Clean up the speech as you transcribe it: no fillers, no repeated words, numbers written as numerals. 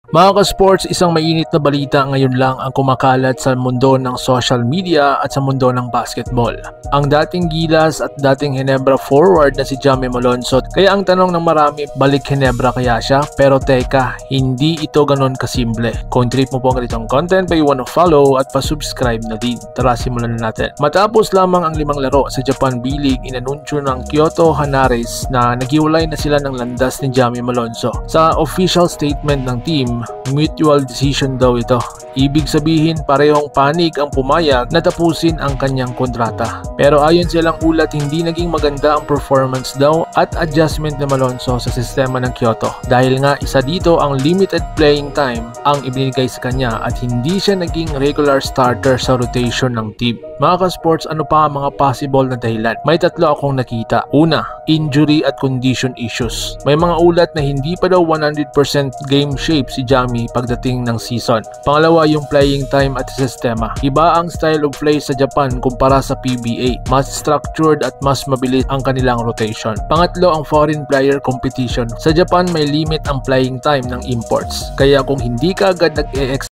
Mga ka-sports, isang mainit na balita ngayon lang ang kumakalat sa mundo ng social media at sa mundo ng basketball. Ang dating Gilas at dating Ginebra forward na si Jaime Malonzo. Kaya ang tanong ng marami, balik Ginebra kaya siya? Pero teka, hindi ito ganon kasimple. Kung trip mo po ang ganitong content, pa you wanna follow at pa-subscribe na din. Tara, simulan na natin. Matapos lamang ang 5 laro sa Japan B-League, inanunsyo ng Kyoto Hanaris na naghiwalay na sila ng landas ni Jaime Malonzo. Sa official statement ng team, mutual decision daw ito. Ibig sabihin parehong panig ang pumayag na tapusin ang kanyang kontrata. Pero ayon silang ulat, hindi naging maganda ang performance daw at adjustment ni Malonzo sa sistema ng Kyoto. Dahil nga isa dito ang limited playing time ang ibinigay sa kanya at hindi siya naging regular starter sa rotation ng team. Mga ka-sports, ano pa ang mga possible na dahilan? May 3 akong nakita. Una, injury at condition issues. May mga ulat na hindi pa daw 100% game shape si Jaime pagdating ng season. Pangalawa, yung playing time at sistema. Iba ang style of play sa Japan kumpara sa PBA. Mas structured at mas mabilis ang kanilang rotation. Pangatlo, ang foreign player competition. Sa Japan, may limit ang playing time ng imports. Kaya kung hindi ka agad nag-extra